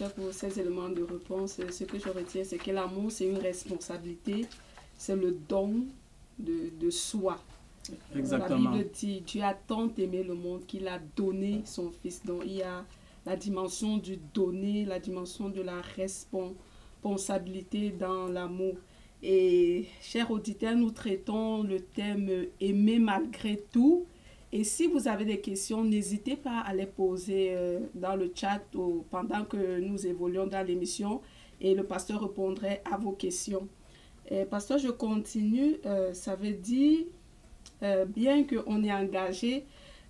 Pasteur, pour ces éléments de réponse. Ce que je retiens, c'est que l'amour, c'est une responsabilité, c'est le don de soi. Exactement. La Bible dit, Dieu a tant aimé le monde qu'il a donné son Fils. Donc, il y a la dimension du donner, la dimension de la responsabilité dans l'amour. Et, chers auditeurs, nous traitons le thème « Aimer malgré tout ». Et si vous avez des questions, n'hésitez pas à les poser dans le chat pendant que nous évoluons dans l'émission et le pasteur répondrait à vos questions. Pasteur, je continue. Ça veut dire, bien qu'on est engagé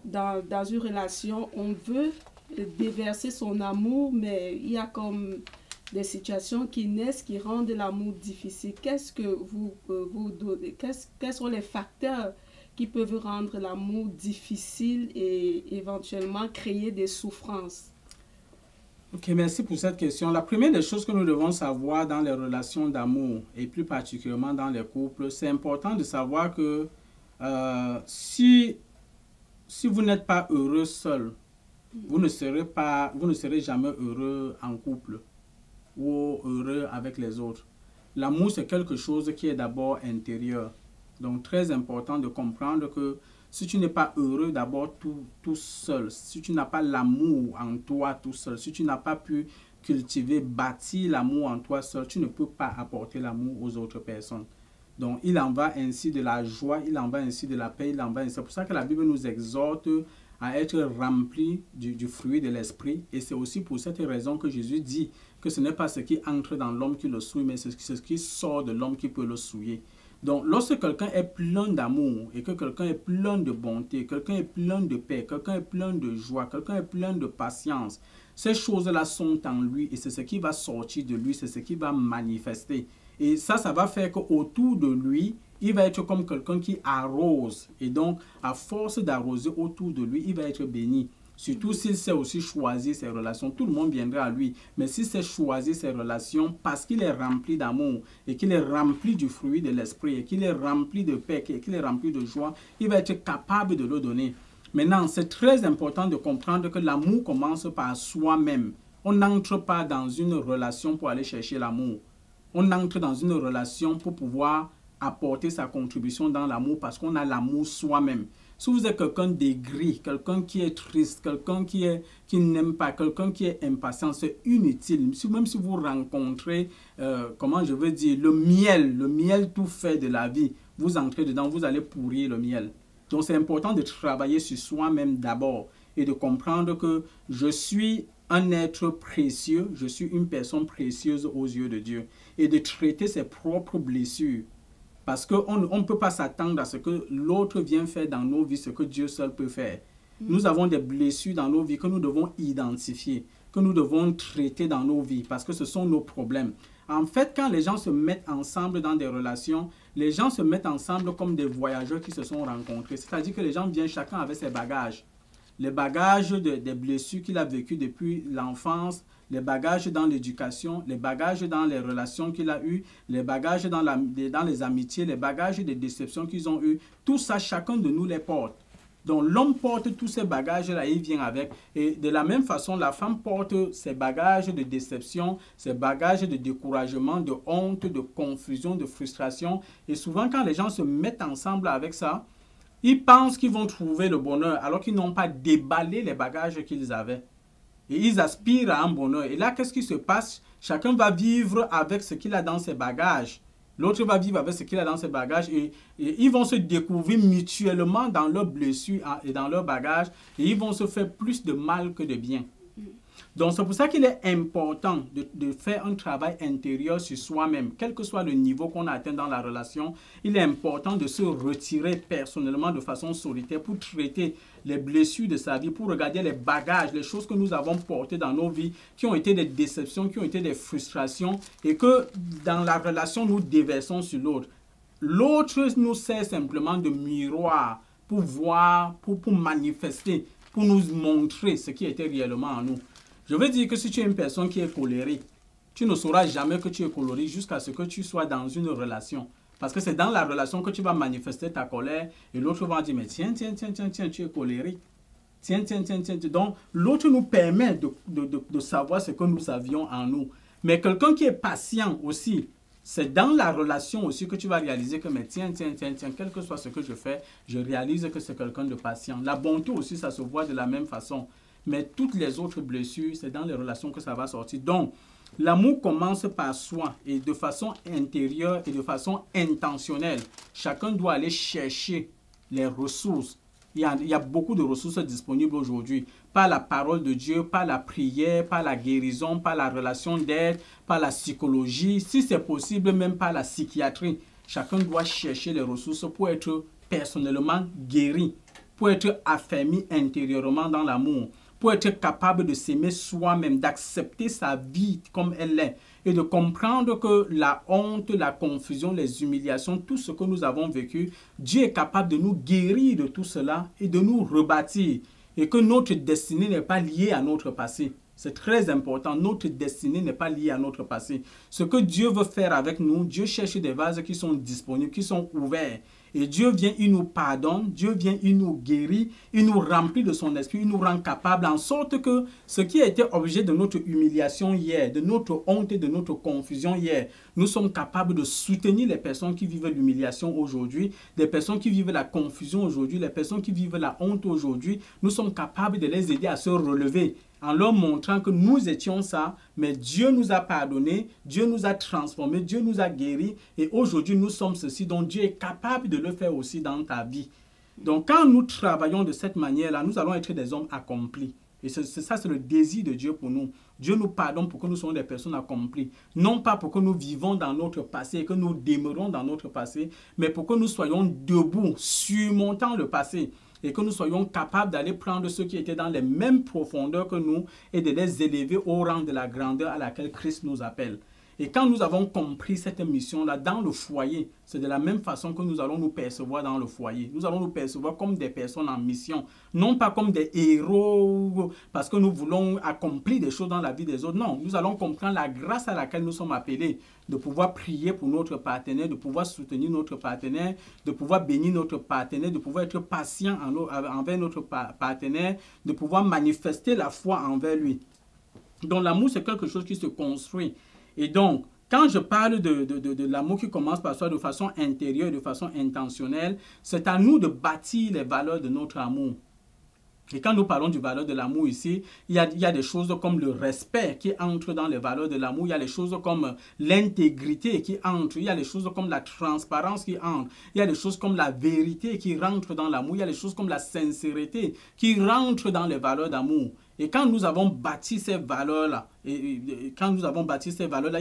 dans une relation, on veut déverser son amour, mais il y a comme des situations qui naissent, qui rendent l'amour difficile. Qu'est-ce que quels sont les facteurs qui peuvent rendre l'amour difficile et éventuellement créer des souffrances? Ok, merci pour cette question. La première des choses que nous devons savoir dans les relations d'amour, et plus particulièrement dans les couples, c'est important de savoir que si vous n'êtes pas heureux seul, vous ne serez jamais heureux en couple ou heureux avec les autres. L'amour, c'est quelque chose qui est d'abord intérieur. Donc, très important de comprendre que si tu n'es pas heureux d'abord tout seul, si tu n'as pas l'amour en toi tout seul, si tu n'as pas pu cultiver, bâtir l'amour en toi seul, tu ne peux pas apporter l'amour aux autres personnes. Donc, il en va ainsi de la joie, il en va ainsi de la paix, il en va ainsi. C'est pour ça que la Bible nous exhorte à être remplis du fruit de l'esprit. Et c'est aussi pour cette raison que Jésus dit que ce n'est pas ce qui entre dans l'homme qui le souille, mais c'est ce qui sort de l'homme qui peut le souiller. Donc, lorsque quelqu'un est plein d'amour et que quelqu'un est plein de bonté, quelqu'un est plein de paix, quelqu'un est plein de joie, quelqu'un est plein de patience, ces choses-là sont en lui et c'est ce qui va sortir de lui, c'est ce qui va manifester. Et ça va faire qu'autour de lui, il va être comme quelqu'un qui arrose. Et donc, à force d'arroser autour de lui, il va être béni. Surtout s'il sait aussi choisir ses relations. Tout le monde viendra à lui. Mais s'il sait choisir ses relations parce qu'il est rempli d'amour et qu'il est rempli du fruit de l'esprit et qu'il est rempli de paix et qu'il est rempli de joie, il va être capable de le donner. Maintenant, c'est très important de comprendre que l'amour commence par soi-même. On n'entre pas dans une relation pour aller chercher l'amour. On entre dans une relation pour pouvoir apporter sa contribution dans l'amour parce qu'on a l'amour soi-même. Si vous êtes quelqu'un d'aigri, quelqu'un qui est triste, quelqu'un qui n'aime pas, quelqu'un qui est impatient, c'est inutile. Même si vous rencontrez, comment je veux dire, le miel tout fait de la vie, vous entrez dedans, vous allez pourrir le miel. Donc c'est important de travailler sur soi-même d'abord et de comprendre que je suis un être précieux, je suis une personne précieuse aux yeux de Dieu et de traiter ses propres blessures. Parce qu'on ne peut pas s'attendre à ce que l'autre vienne faire dans nos vies ce que Dieu seul peut faire. Nous avons des blessures dans nos vies que nous devons identifier, que nous devons traiter dans nos vies parce que ce sont nos problèmes. En fait, quand les gens se mettent ensemble dans des relations, les gens se mettent ensemble comme des voyageurs qui se sont rencontrés. C'est-à-dire que les gens viennent chacun avec ses bagages. Les bagages des blessures qu'il a vécues depuis l'enfance, les bagages dans l'éducation, les bagages dans les relations qu'il a eues, les bagages dans les amitiés, les bagages des déceptions qu'ils ont eues. Tout ça, chacun de nous les porte. Donc l'homme porte tous ces bagages-là et il vient avec. Et de la même façon, la femme porte ses bagages de déception, ses bagages de découragement, de honte, de confusion, de frustration. Et souvent, quand les gens se mettent ensemble avec ça, ils pensent qu'ils vont trouver le bonheur alors qu'ils n'ont pas déballé les bagages qu'ils avaient. Et ils aspirent à un bonheur. Et là, qu'est-ce qui se passe? Chacun va vivre avec ce qu'il a dans ses bagages. L'autre va vivre avec ce qu'il a dans ses bagages. Et ils vont se découvrir mutuellement dans leurs blessures et dans leurs bagages. Et ils vont se faire plus de mal que de bien. Donc, c'est pour ça qu'il est important de faire un travail intérieur sur soi-même. Quel que soit le niveau qu'on a atteint dans la relation, il est important de se retirer personnellement de façon solitaire pour traiter les blessures de sa vie, pour regarder les bagages, les choses que nous avons portées dans nos vies, qui ont été des déceptions, qui ont été des frustrations, et que dans la relation, nous déversons sur l'autre. L'autre nous sert simplement de miroir pour voir, pour manifester, pour nous montrer ce qui était réellement en nous. Je veux dire que si tu es une personne qui est colérique, tu ne sauras jamais que tu es colérique jusqu'à ce que tu sois dans une relation. Parce que c'est dans la relation que tu vas manifester ta colère et l'autre va dire, mais tiens, tu es colérique. Tiens, tiens, tiens, tiens. Donc, l'autre nous permet de savoir ce que nous avions en nous. Mais quelqu'un qui est patient aussi, c'est dans la relation aussi que tu vas réaliser que, mais tiens, tiens, tiens, tiens, quel que soit ce que je fais, je réalise que c'est quelqu'un de patient. La bonté aussi, ça se voit de la même façon. Mais toutes les autres blessures, c'est dans les relations que ça va sortir. Donc, l'amour commence par soi et de façon intérieure et de façon intentionnelle. Chacun doit aller chercher les ressources. Il y a beaucoup de ressources disponibles aujourd'hui. Par la parole de Dieu, par la prière, par la guérison, par la relation d'aide, par la psychologie, si c'est possible, même par la psychiatrie. Chacun doit chercher les ressources pour être personnellement guéri, pour être affermi intérieurement dans l'amour, pour être capable de s'aimer soi-même, d'accepter sa vie comme elle est et de comprendre que la honte, la confusion, les humiliations, tout ce que nous avons vécu, Dieu est capable de nous guérir de tout cela et de nous rebâtir et que notre destinée n'est pas liée à notre passé. C'est très important. Notre destinée n'est pas liée à notre passé. Ce que Dieu veut faire avec nous, Dieu cherche des vases qui sont disponibles, qui sont ouverts. Et Dieu vient, il nous pardonne, Dieu vient, il nous guérit, il nous remplit de son esprit, il nous rend capable en sorte que ce qui a été objet de notre humiliation hier, de notre honte et de notre confusion hier, nous sommes capables de soutenir les personnes qui vivent l'humiliation aujourd'hui, des personnes qui vivent la confusion aujourd'hui, les personnes qui vivent la honte aujourd'hui. Nous sommes capables de les aider à se relever en leur montrant que nous étions ça, mais Dieu nous a pardonné, Dieu nous a transformés, Dieu nous a guéris et aujourd'hui nous sommes ceci, donc Dieu est capable de le faire aussi dans ta vie. Donc quand nous travaillons de cette manière-là, nous allons être des hommes accomplis. Et ça, c'est le désir de Dieu pour nous. Dieu nous pardonne pour que nous soyons des personnes accomplies. Non pas pour que nous vivons dans notre passé et que nous demeurons dans notre passé, mais pour que nous soyons debout, surmontant le passé. Et que nous soyons capables d'aller prendre ceux qui étaient dans les mêmes profondeurs que nous et de les élever au rang de la grandeur à laquelle Christ nous appelle. Et quand nous avons compris cette mission-là dans le foyer, c'est de la même façon que nous allons nous percevoir dans le foyer. Nous allons nous percevoir comme des personnes en mission, non pas comme des héros parce que nous voulons accomplir des choses dans la vie des autres. Non, nous allons comprendre la grâce à laquelle nous sommes appelés, de pouvoir prier pour notre partenaire, de pouvoir soutenir notre partenaire, de pouvoir bénir notre partenaire, de pouvoir être patient envers notre partenaire, de pouvoir manifester la foi envers lui. Donc l'amour, c'est quelque chose qui se construit. Et donc, quand je parle de l'amour qui commence par soi de façon intérieure, de façon intentionnelle, c'est à nous de bâtir les valeurs de notre amour. Et quand nous parlons du valeur de l'amour ici, il y a des choses comme le respect qui entre dans les valeurs de l'amour. Il y a des choses comme l'intégrité qui entre. Il y a des choses comme la transparence qui entre. Il y a des choses comme la vérité qui rentre dans l'amour. Il y a des choses comme la sincérité qui rentre dans les valeurs d'amour. Et quand nous avons bâti ces valeurs-là, il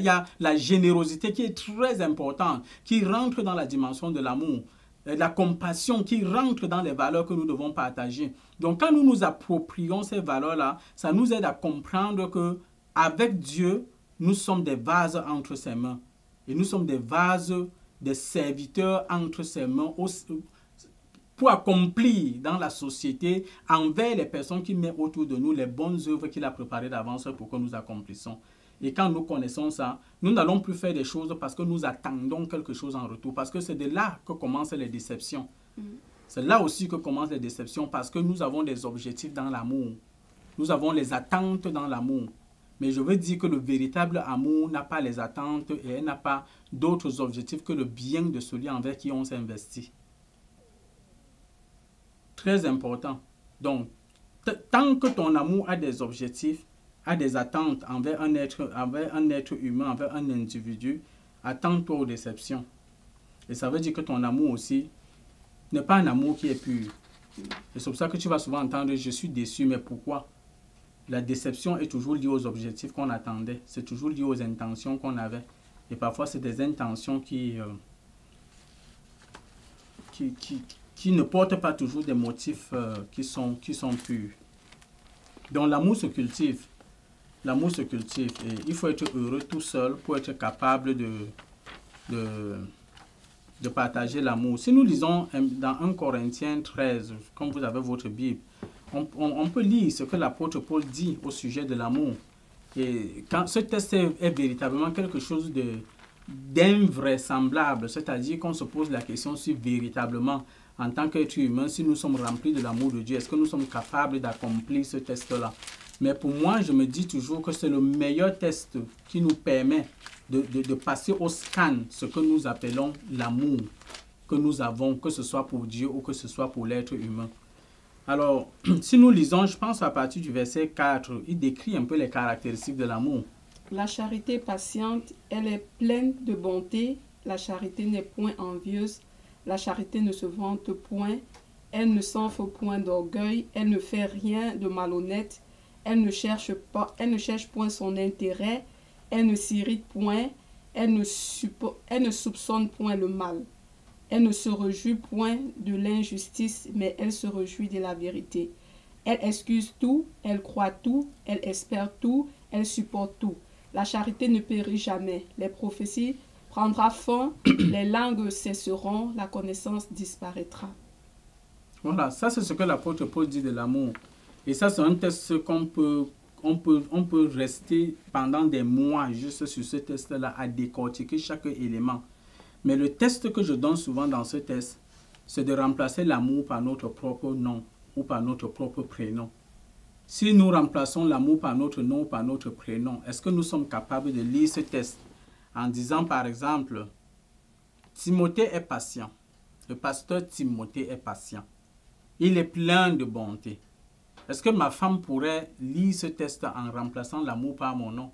y a la générosité qui est très importante, qui rentre dans la dimension de l'amour. La compassion qui rentre dans les valeurs que nous devons partager. Donc, quand nous nous approprions ces valeurs-là, ça nous aide à comprendre que avec Dieu, nous sommes des vases entre ses mains. Et nous sommes des vases, des serviteurs entre ses mains pour accomplir dans la société, envers les personnes qui mettent autour de nous, les bonnes œuvres qu'il a préparées d'avance pour que nous accomplissions. Et quand nous connaissons ça, nous n'allons plus faire des choses parce que nous attendons quelque chose en retour. Parce que c'est de là que commencent les déceptions. C'est là aussi que commencent les déceptions parce que nous avons des objectifs dans l'amour. Nous avons les attentes dans l'amour. Mais je veux dire que le véritable amour n'a pas les attentes et elle n'a pas d'autres objectifs que le bien de celui envers qui on s'investit. Très important. Donc, tant que ton amour a des objectifs, a des attentes envers un être humain, envers un individu, attends-toi aux déceptions. Et ça veut dire que ton amour aussi n'est pas un amour qui est pur. Et c'est pour ça que tu vas souvent entendre « je suis déçu », mais pourquoi? La déception est toujours liée aux objectifs qu'on attendait. C'est toujours lié aux intentions qu'on avait. Et parfois, c'est des intentions qui ne portent pas toujours des motifs qui sont purs. Donc, l'amour se cultive. L'amour se cultive. Et il faut être heureux tout seul pour être capable de partager l'amour. Si nous lisons dans 1 Corinthiens 13, comme vous avez votre Bible, on peut lire ce que l'apôtre Paul dit au sujet de l'amour. Et quand ce texte est véritablement quelque chose d'invraisemblable, c'est-à-dire qu'on se pose la question si véritablement en tant qu'être humain, si nous sommes remplis de l'amour de Dieu, est-ce que nous sommes capables d'accomplir ce test-là? Mais pour moi, je me dis toujours que c'est le meilleur test qui nous permet de passer au scan ce que nous appelons l'amour que nous avons, que ce soit pour Dieu ou que ce soit pour l'être humain. Alors, si nous lisons, je pense à partir du verset 4, il décrit un peu les caractéristiques de l'amour. La charité patiente, elle est pleine de bonté. La charité n'est point envieuse. La charité ne se vante point. Elle ne s'enfle point d'orgueil. Elle ne fait rien de malhonnête. Elle ne cherche point son intérêt. Elle ne s'irrite point. Elle ne soupçonne point le mal. Elle ne se réjouit point de l'injustice, mais elle se réjouit de la vérité. Elle excuse tout, elle croit tout, elle espère tout, elle supporte tout. La charité ne périt jamais. Les prophéties prendront fin, les langues cesseront, la connaissance disparaîtra. Voilà, ça c'est ce que l'apôtre Paul dit de l'amour. Et ça c'est un test on peut rester pendant des mois juste sur ce test-là à décortiquer chaque élément. Mais le test que je donne souvent dans ce test, c'est de remplacer l'amour par notre propre nom ou par notre propre prénom. Si nous remplaçons l'amour par notre nom ou par notre prénom, est-ce que nous sommes capables de lire ce test en disant par exemple, Timothée est patient. Le pasteur Timothée est patient. Il est plein de bonté. Est-ce que ma femme pourrait lire ce test en remplaçant l'amour par mon nom?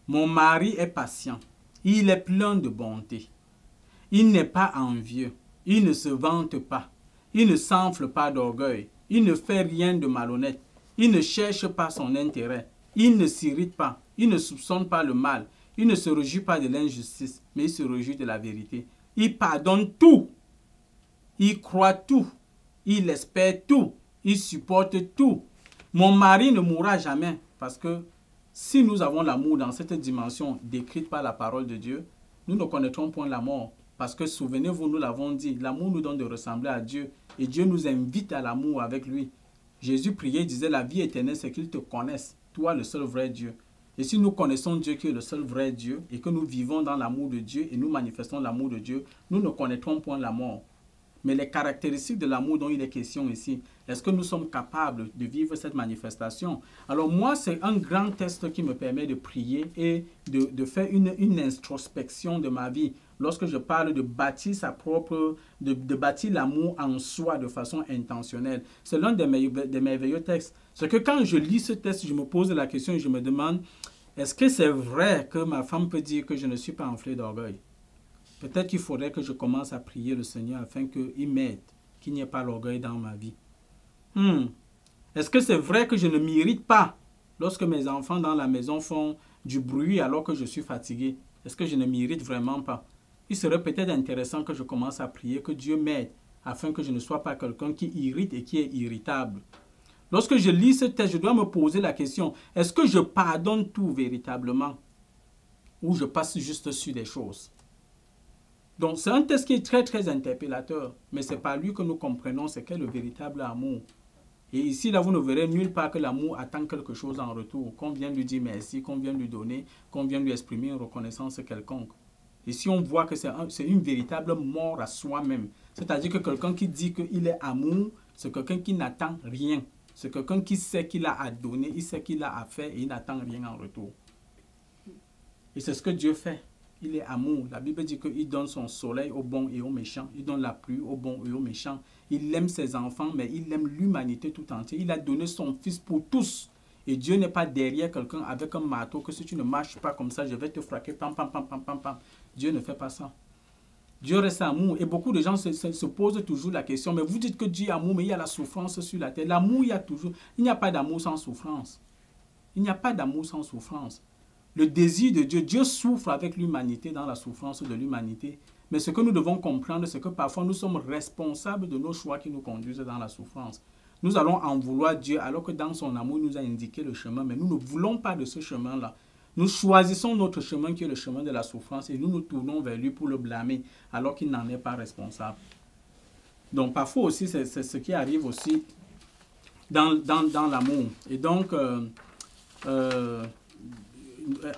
Mon mari est patient. Il est plein de bonté. Il n'est pas envieux. Il ne se vante pas. Il ne s'enfle pas d'orgueil. Il ne fait rien de malhonnête. Il ne cherche pas son intérêt. Il ne s'irrite pas. Il ne soupçonne pas le mal. Il ne se réjouit pas de l'injustice, mais il se réjouit de la vérité. Il pardonne tout. Il croit tout. Il espère tout. Il supporte tout. Mon mari ne mourra jamais parce que si nous avons l'amour dans cette dimension décrite par la parole de Dieu, nous ne connaîtrons point la mort. Parce que souvenez-vous, nous l'avons dit, l'amour nous donne de ressembler à Dieu. Et Dieu nous invite à l'amour avec lui. Jésus priait, disait, la vie éternelle, c'est qu'ils te connaissent, toi le seul vrai Dieu. Et si nous connaissons Dieu qui est le seul vrai Dieu, et que nous vivons dans l'amour de Dieu, et nous manifestons l'amour de Dieu, nous ne connaîtrons point la mort. Mais les caractéristiques de l'amour dont il est question ici, est-ce que nous sommes capables de vivre cette manifestation? Alors moi, c'est un grand test qui me permet de prier et de faire une introspection de ma vie. Lorsque je parle de bâtir de bâtir l'amour en soi de façon intentionnelle. C'est l'un des merveilleux textes. C'est que quand je lis ce texte, je me pose la question et je me demande, est-ce que c'est vrai que ma femme peut dire que je ne suis pas enflé d'orgueil? Peut-être qu'il faudrait que je commence à prier le Seigneur afin qu'il m'aide, qu'il n'y ait pas l'orgueil dans ma vie. Est-ce que c'est vrai que je ne m'irrite pas lorsque mes enfants dans la maison font du bruit alors que je suis fatigué? Est-ce que je ne m'irrite vraiment pas? Il serait peut-être intéressant que je commence à prier que Dieu m'aide afin que je ne sois pas quelqu'un qui irrite et qui est irritable. Lorsque je lis ce texte, je dois me poser la question, est-ce que je pardonne tout véritablement ou je passe juste sur des choses? Donc c'est un texte qui est très très interpellateur, mais c'est par lui que nous comprenons ce qu'est le véritable amour. Et ici, là, vous ne verrez nulle part que l'amour attend quelque chose en retour, qu'on vienne lui dire merci, qu'on vienne lui donner, qu'on vienne lui exprimer une reconnaissance quelconque. Ici, on voit que c'est une véritable mort à soi-même. C'est-à-dire que quelqu'un qui dit qu'il est amour, c'est quelqu'un qui n'attend rien. C'est quelqu'un qui sait qu'il a à donner, il sait qu'il a à faire et il n'attend rien en retour. Et c'est ce que Dieu fait. Il est amour. La Bible dit qu'il donne son soleil aux bons et aux méchants. Il donne la pluie aux bons et aux méchants. Il aime ses enfants, mais il aime l'humanité tout entière. Il a donné son Fils pour tous. Et Dieu n'est pas derrière quelqu'un avec un marteau que si tu ne marches pas comme ça, je vais te frapper. Pam, pam, pam, pam, pam, pam. Dieu ne fait pas ça. Dieu reste amour. Et beaucoup de gens se posent toujours la question, mais vous dites que Dieu est amour, mais il y a la souffrance sur la terre. L'amour, il y a toujours. Il n'y a pas d'amour sans souffrance. Il n'y a pas d'amour sans souffrance. Le désir de Dieu, Dieu souffre avec l'humanité dans la souffrance de l'humanité. Mais ce que nous devons comprendre, c'est que parfois nous sommes responsables de nos choix qui nous conduisent dans la souffrance. Nous allons en vouloir Dieu alors que dans son amour, il nous a indiqué le chemin. Mais nous ne voulons pas de ce chemin-là. Nous choisissons notre chemin qui est le chemin de la souffrance et nous nous tournons vers lui pour le blâmer alors qu'il n'en est pas responsable. Donc parfois aussi, c'est ce qui arrive aussi dans l'amour. Et donc,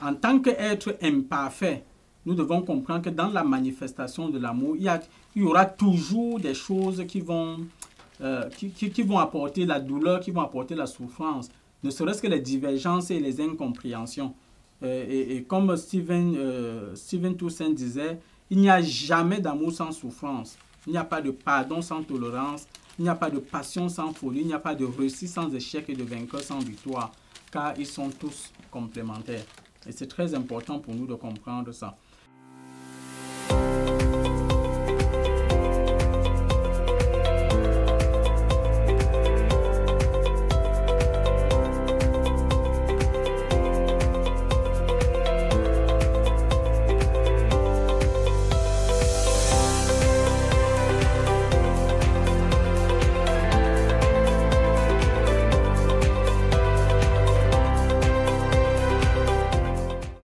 en tant qu'être imparfait, nous devons comprendre que dans la manifestation de l'amour, il y aura toujours des choses qui vont apporter la douleur, qui vont apporter la souffrance, ne serait-ce que les divergences et les incompréhensions. Et comme Steven Toussaint disait, il n'y a jamais d'amour sans souffrance. Il n'y a pas de pardon sans tolérance. Il n'y a pas de passion sans folie. Il n'y a pas de réussite sans échec et de vainqueur sans victoire. Car ils sont tous complémentaires. Et c'est très important pour nous de comprendre ça.